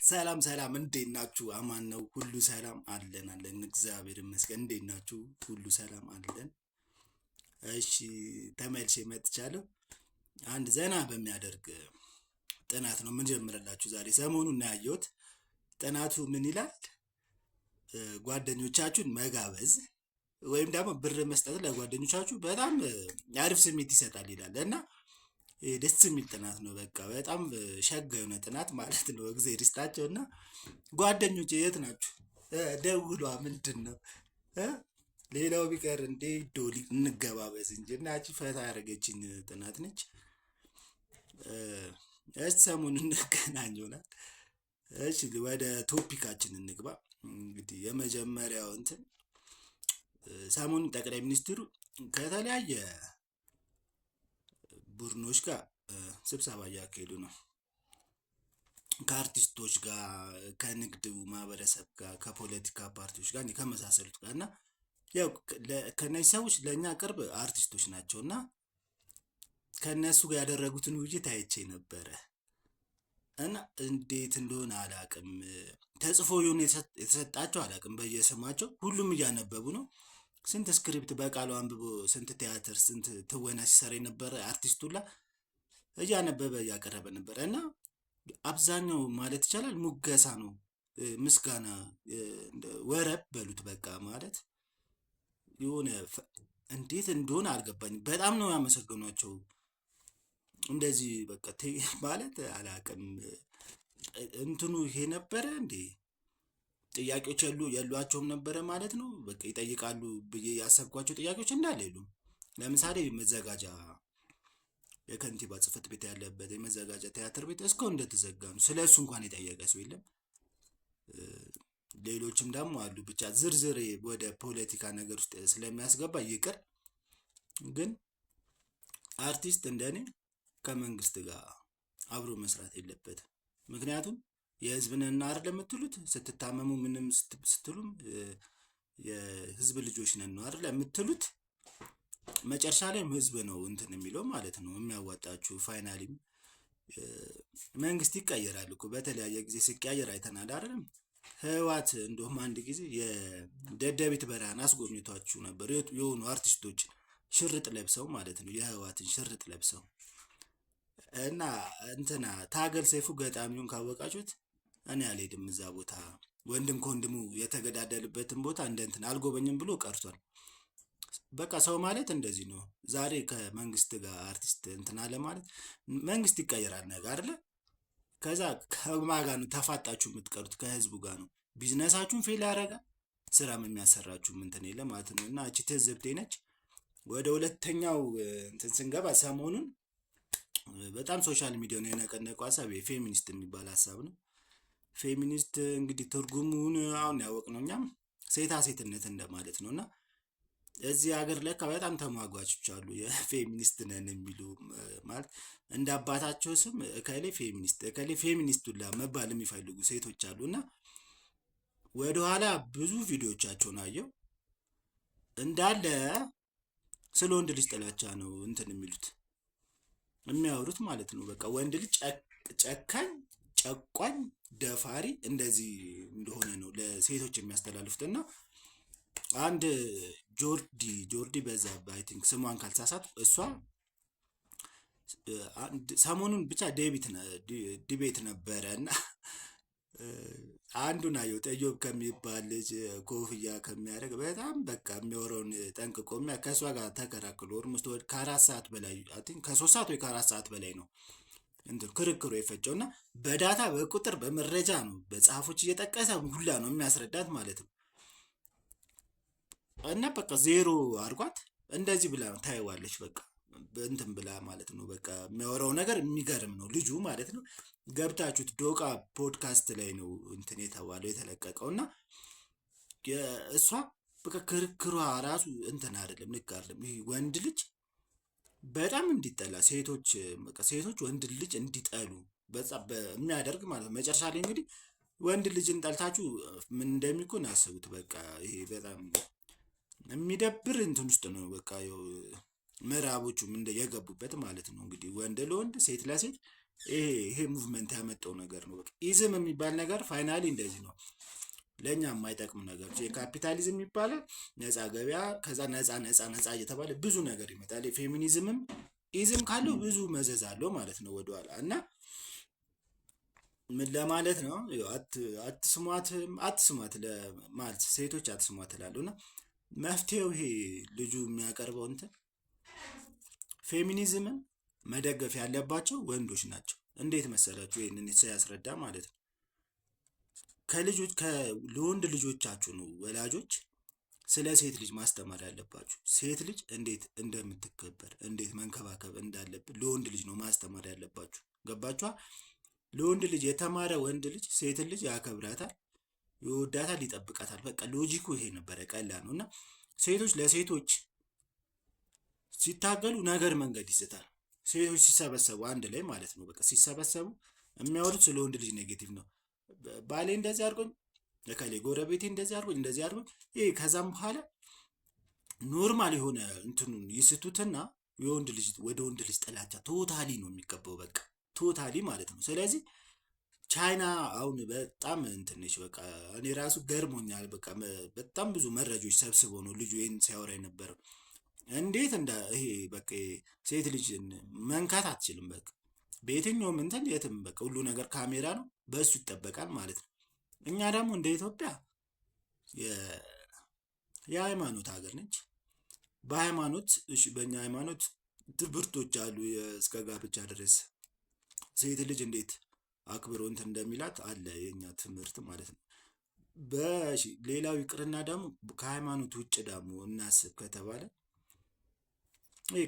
ሰላም ሰላም፣ እንዴት ናችሁ? አማን ነው? ሁሉ ሰላም አለን እግዚአብሔር ይመስገን። እንዴት ናችሁ? ሁሉ ሰላም አለን። እሺ፣ ተመልሼ መጥቻለሁ። አንድ ዘና በሚያደርግ ጥናት ነው የምንጀምርላችሁ ዛሬ። ሰሞኑን ነው ያየሁት። ጥናቱ ምን ይላል? ጓደኞቻችሁን መጋበዝ ወይም ደግሞ ብር መስጠት ለጓደኞቻችሁ በጣም አሪፍ ስሜት ይሰጣል ይላል እና ደስ የሚል ጥናት ነው። በቃ በጣም ሸጋ የሆነ ጥናት ማለት ነው። እግዜር ይስጣቸው እና ጓደኞቼ የት ናችሁ? ደውሏ ምንድን ነው ሌላው ቢቀር እንዴ ዶሊ እንገባበዝ እንጂ እናቺ ፈታ ያደረገችኝ ጥናት ነች። እስቲ ሰሞኑን እንገናኝ ይሆናል። እሺ ወደ ቶፒካችን እንግባ። እንግዲህ የመጀመሪያው እንትን ሰሞኑን ጠቅላይ ሚኒስትሩ ከተለያየ ቡድኖች ጋር ስብሰባ እያካሄዱ ነው። ከአርቲስቶች ጋር፣ ከንግድ ማህበረሰብ ጋር፣ ከፖለቲካ ፓርቲዎች ጋር ከመሳሰሉት ጋር እና ያው ከነዚህ ሰዎች ለእኛ ቅርብ አርቲስቶች ናቸው እና ከእነሱ ጋር ያደረጉትን ውይይት አይቼ ነበረ እና እንዴት እንደሆነ አላቅም። ተጽፎ የሆነ የተሰጣቸው አላቅም በየስማቸው ሁሉም እያነበቡ ነው። ስንት ስክሪፕት በቃሉ አንብቦ ስንት ቲያትር ስንት ትወና ሲሰራ የነበረ አርቲስቱላ እያነበበ እያቀረበ ነበረ እና አብዛኛው ማለት ይቻላል ሙገሳ ነው፣ ምስጋና፣ ወረብ በሉት በቃ ማለት የሆነ እንዴት እንደሆነ አልገባኝም። በጣም ነው ያመሰገኗቸው። እንደዚህ በቃ ማለት አላቅም። እንትኑ ይሄ ነበረ እንዴ ጥያቄዎች ያሏቸውም ነበረ ማለት ነው። በቃ ይጠይቃሉ ብዬ ያሰብኳቸው ጥያቄዎች እንዳለ የሉም። ለምሳሌ መዘጋጃ የከንቲባ ጽሕፈት ቤት ያለበት የመዘጋጃ ቲያትር ቤት እስካሁን እንደተዘጋ ነው። ስለ እሱ እንኳን የጠየቀ ሰው የለም። ሌሎችም ደግሞ አሉ። ብቻ ዝርዝር ወደ ፖለቲካ ነገር ውስጥ ስለሚያስገባ ይቅር። ግን አርቲስት እንደኔ ከመንግስት ጋር አብሮ መስራት የለበትም። ምክንያቱም የህዝብንና አይደል የምትሉት ስትታመሙ ምንም ስትሉም የህዝብ ልጆች ነን ነው አይደል የምትሉት። መጨረሻ ላይም ህዝብ ነው እንትን የሚለው ማለት ነው የሚያዋጣችሁ። ፋይናሊም መንግስት ይቀየራል እኮ በተለያየ ጊዜ ሲቀያየር አይተናል አይደለም። ህዋት እንደውም አንድ ጊዜ የደደቢት በረሃን አስጎብኝቷችሁ ነበር የሆኑ አርቲስቶች ሽርጥ ለብሰው ማለት ነው የህዋትን ሽርጥ ለብሰው እና እንትና ታገል ሰይፉ ገጣሚውን ካወቃችሁት እኔ አልሄድም እዛ ቦታ ወንድም ከወንድሙ የተገዳደልበትን ቦታ እንደ እንትን አልጎበኝም ብሎ ቀርቷል። በቃ ሰው ማለት እንደዚህ ነው። ዛሬ ከመንግስት ጋር አርቲስት እንትን አለ ማለት መንግስት ይቀየራል ነገር አይደለ። ከዛ ከማን ጋር ነው ተፋጣችሁ የምትቀሩት? ከህዝቡ ጋር ነው። ቢዝነሳችሁን ፌል ያደርጋል፣ ስራም የሚያሰራችሁም እንትን የለ ማለት ነው። እና እቺ ትዝብቴ ነች። ወደ ሁለተኛው እንትን ስንገባ ሰሞኑን በጣም ሶሻል ሚዲያውን የነቀነቀው ሀሳብ የፌሚኒስት የሚባል ሀሳብ ነው። ፌሚኒስት እንግዲህ ትርጉሙን አሁን ያወቅነው እኛም ሴታ ሴትነት እንደማለት ነው እና እዚህ ሀገር ላይ በጣም ተሟጓቾች አሉ። የፌሚኒስት ነን የሚሉ ማለት እንደ አባታቸው ስም እከሌ ፌሚኒስት እከሌ ፌሚኒስት ሁላ መባል የሚፈልጉ ሴቶች አሉ እና ወደኋላ ብዙ ቪዲዮቻቸውን አየው እንዳለ ስለ ወንድ ልጅ ጥላቻ ነው እንትን የሚሉት የሚያወሩት ማለት ነው። በቃ ወንድ ልጅ ጨካኝ፣ ጨቋኝ፣ ደፋሪ እንደዚህ እንደሆነ ነው ለሴቶች የሚያስተላልፉት እና አንድ ጆርዲ በዛብህ አይ ቲንክ ስሟን ካልሳሳት እሷ ሰሞኑን ብቻ ዲቤት ነበረ እና አንዱን አየሁት እዮብ ከሚባል ልጅ ኮፍያ ከሚያደርግ በጣም በቃ የሚያወራውን ጠንቅቆ ከእሷ ጋር ተከራክሎ ኦልሞስት ከ4 ሰዓት በላይ አይ ቲንክ ከ3 ሰዓት ወይ ከ4 ሰዓት በላይ ነው እንትን ክርክሩ የፈጨው እና በዳታ በቁጥር በመረጃ ነው በጽሁፎች እየጠቀሰ ሁላ ነው የሚያስረዳት ማለት ነው። እና በቃ ዜሮ አርጓት እንደዚህ ብላ ታየዋለች። በቃ እንትን ብላ ማለት ነው። በቃ የሚያወራው ነገር የሚገርም ነው ልጁ ማለት ነው። ገብታችሁት ዶቃ ፖድካስት ላይ ነው እንትን የተባለው የተለቀቀው እና እሷ በቃ ክርክሯ ራሱ እንትን አይደለም፣ ልክ አይደለም። ይሄ ወንድ ልጅ በጣም እንዲጠላ ሴቶች ወንድ ልጅ እንዲጠሉ የሚያደርግ ማለት ነው። መጨረሻ ላይ እንግዲህ ወንድ ልጅን ጠልታችሁ ምን እንደሚኮን አስቡት። በቃ ይሄ በጣም የሚደብር እንትን ውስጥ ነው በቃ ምዕራቦቹም እንደ የገቡበት ማለት ነው። እንግዲህ ወንድ ለወንድ ሴት ለሴት ይሄ ሙቭመንት ያመጣው ነገር ነው። በቃ ኢዝም የሚባል ነገር ፋይናሊ እንደዚህ ነው። ለእኛ የማይጠቅሙ ነገሮች የካፒታሊዝም የሚባለው ነፃ ገበያ፣ ከዛ ነፃ እየተባለ ብዙ ነገር ይመጣል። የፌሚኒዝምም ኢዝም ካለው ብዙ መዘዝ አለው ማለት ነው ወደኋላ እና ምን ለማለት ነው አትስሟት ለማለት ሴቶች አትስሟት እላለሁ። እና መፍትሄው ይሄ ልጁ የሚያቀርበው እንትን ፌሚኒዝምን መደገፍ ያለባቸው ወንዶች ናቸው። እንዴት መሰላችሁ? ይህንን ሲያስረዳ ማለት ነው ለወንድ ልጆቻችሁ ነው ወላጆች ስለ ሴት ልጅ ማስተማር ያለባችሁ። ሴት ልጅ እንዴት እንደምትከበር እንዴት መንከባከብ እንዳለብን ለወንድ ልጅ ነው ማስተማር ያለባችሁ። ገባችኋ? ለወንድ ልጅ የተማረ ወንድ ልጅ ሴት ልጅ ያከብራታል፣ ይወዳታል፣ ይጠብቃታል። በቃ ሎጂኩ ይሄ ነበረ። ቀላል ነው። እና ሴቶች ለሴቶች ሲታገሉ ነገር መንገድ ይስታል። ሴቶች ሲሰበሰቡ አንድ ላይ ማለት ነው በቃ ሲሰበሰቡ የሚያወሩት ስለ ወንድ ልጅ ኔጌቲቭ ነው። ባሌ እንደዚህ አድርጎኝ፣ ለካሌ ጎረቤቴ እንደዚህ አድርጎኝ ይሄ ከዛም በኋላ ኖርማል የሆነ እንትኑን ይስቱትና ወደ ወንድ ልጅ ጥላቻ ቶታሊ ነው የሚገባው። በቃ ቶታሊ ማለት ነው። ስለዚህ ቻይና አሁን በጣም እንትንሽ በቃ እኔ ራሱ ገርሞኛል። በቃ በጣም ብዙ መረጃዎች ሰብስበው ነው ልጁ ይህን ሲያወራ የነበረው። እንዴት ይሄ በቃ ሴት ልጅ መንካት አትችልም። በቃ በየትኛውም እንትን የትም በቃ ሁሉ ነገር ካሜራ ነው፣ በእሱ ይጠበቃል ማለት ነው። እኛ ደግሞ እንደ ኢትዮጵያ የሃይማኖት ሀገር ነች። በሃይማኖት በእኛ ሃይማኖት ትምህርቶች አሉ እስከ ጋብቻ ድረስ ሴት ልጅ እንዴት አክብሮ እንትን እንደሚላት አለ የኛ ትምህርት ማለት ነው። ሌላው ይቅርና ደግሞ ከሃይማኖት ውጭ ደግሞ እናስብ ከተባለ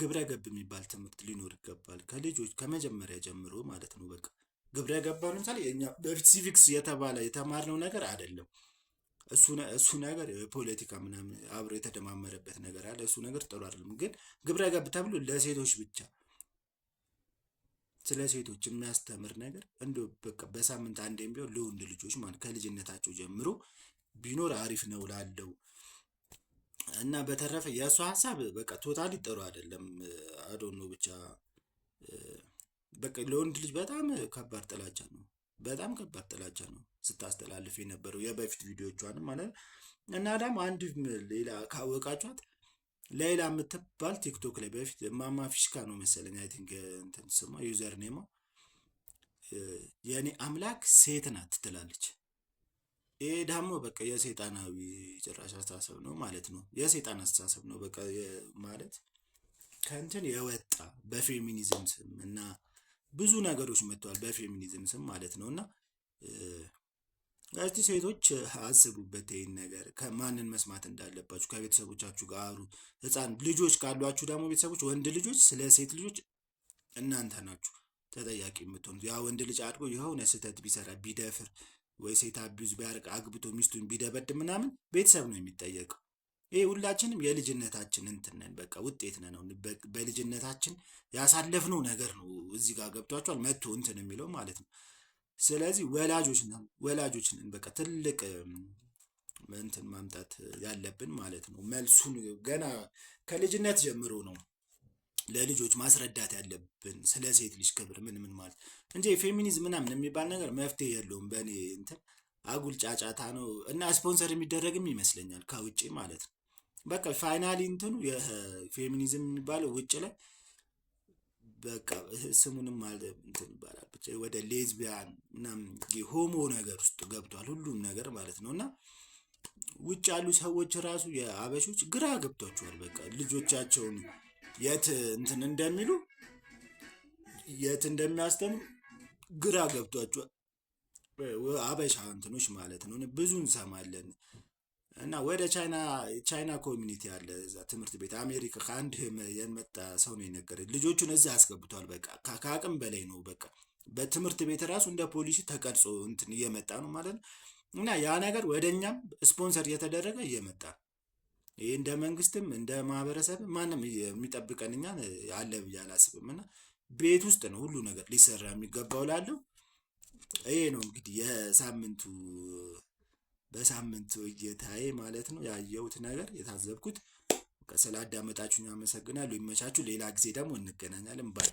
ግብረ ገብ የሚባል ትምህርት ሊኖር ይገባል ከልጆች ከመጀመሪያ ጀምሮ ማለት ነው። በቃ ግብረ ገባ ለምሳሌ እኛ በፊት ሲቪክስ የተባለ የተማርነው ነገር አይደለም። እሱ ነገር የፖለቲካ ምናምን አብሮ የተደማመረበት ነገር አለ። እሱ ነገር ጥሩ አይደለም። ግን ግብረ ገብ ተብሎ ለሴቶች ብቻ ስለ ሴቶች የሚያስተምር ነገር እንደው በቃ በሳምንት አንዴም ቢሆን ለወንድ ልጆች ማለት ከልጅነታቸው ጀምሮ ቢኖር አሪፍ ነው ላለው እና በተረፈ የእሱ ሀሳብ በቃ ቶታሊ ጥሩ አይደለም። አዶኖ ብቻ በቃ ለወንድ ልጅ በጣም ከባድ ጥላቻ ነው። በጣም ከባድ ጥላቻ ነው ስታስተላልፍ የነበረው የበፊት ቪዲዮቿንም ማለት ነው። እና ደግሞ አንድ ሌላ ካወቃችኋት ሌላ የምትባል ቲክቶክ ላይ በፊት ማማ ፊሽካ ነው መሰለኝ አይ ቲንክ እንትን ስሟ ዩዘር ኔማ የኔ አምላክ ሴት ናት ትላለች። ይሄ ደግሞ በቃ የሰይጣናዊ ጭራሽ አስተሳሰብ ነው ማለት ነው። የሰይጣን አስተሳሰብ ነው በቃ ማለት ከእንትን የወጣ በፌሚኒዝም ስም እና ብዙ ነገሮች መጥተዋል በፌሚኒዝም ስም ማለት ነው። እና እስቲ ሴቶች አስቡበት ይሄን ነገር ከማንን መስማት እንዳለባችሁ ከቤተሰቦቻችሁ ጋር አውሩ። ህፃን ልጆች ካሏችሁ ደግሞ ቤተሰቦች ወንድ ልጆች ስለ ሴት ልጆች እናንተ ናችሁ ተጠያቂ የምትሆኑት። ያ ወንድ ልጅ አድጎ የሆነ ስህተት ቢሰራ ቢደፍር ወይ ሴት አቢዩዝ ቢያደርግ አግብቶ ሚስቱን ቢደበድብ ምናምን ቤተሰብ ነው የሚጠየቀው። ይሄ ሁላችንም የልጅነታችን እንትን ነን በቃ ውጤት ነን። በልጅነታችን ያሳለፍነው ነገር ነው እዚህ ጋር ገብቷችኋል መጥቶ እንትን የሚለው ማለት ነው። ስለዚህ ወላጆች ነን በቃ ትልቅ እንትን ማምጣት ያለብን ማለት ነው። መልሱን ገና ከልጅነት ጀምሮ ነው ለልጆች ማስረዳት ያለብን ስለ ሴት ልጅ ክብር ምን ማለት እንጂ ፌሚኒዝም ምናምን የሚባል ነገር መፍትሄ የለውም። በእኔ እንትን አጉል ጫጫታ ነው እና ስፖንሰር የሚደረግም ይመስለኛል ከውጭ ማለት ነው። በቃ ፋይናሊ እንትኑ የፌሚኒዝም የሚባለው ውጭ ላይ በቃ ስሙንም ማለት እንትን ይባላል ብቻ ወደ ሌዝቢያን ምናምን ሆሞ ነገር ውስጥ ገብቷል ሁሉም ነገር ማለት ነው። እና ውጭ ያሉ ሰዎች ራሱ የአበሾች ግራ ገብቷቸዋል። በቃ ልጆቻቸውን የት እንትን እንደሚሉ የት እንደሚያስተምሩ ግራ ገብቷቸዋል። አበሻ እንትኖች ማለት ነው ብዙ እንሰማለን። እና ወደ ቻይና ኮሚኒቲ አለ እዛ ትምህርት ቤት አሜሪካ ከአንድ የመጣ ሰው ነው የነገረኝ። ልጆቹን እዛ አስገብቷል። በቃ ከአቅም በላይ ነው። በቃ በትምህርት ቤት ራሱ እንደ ፖሊሲ ተቀርጾ እንትን እየመጣ ነው ማለት ነው። እና ያ ነገር ወደኛም ስፖንሰር እየተደረገ እየመጣ ይሄ እንደ መንግስትም እንደ ማህበረሰብም ማንም የሚጠብቀን እኛን አለ ብዬ አላስብም። እና ቤት ውስጥ ነው ሁሉ ነገር ሊሰራ የሚገባው ላለው ይሄ ነው እንግዲህ በሳምንቱ እይታዬ ማለት ነው ያየሁት ነገር የታዘብኩት። ስላዳመጣችሁኝ አመሰግናለሁ። ይመቻችሁ። ሌላ ጊዜ ደግሞ እንገናኛለን ባይ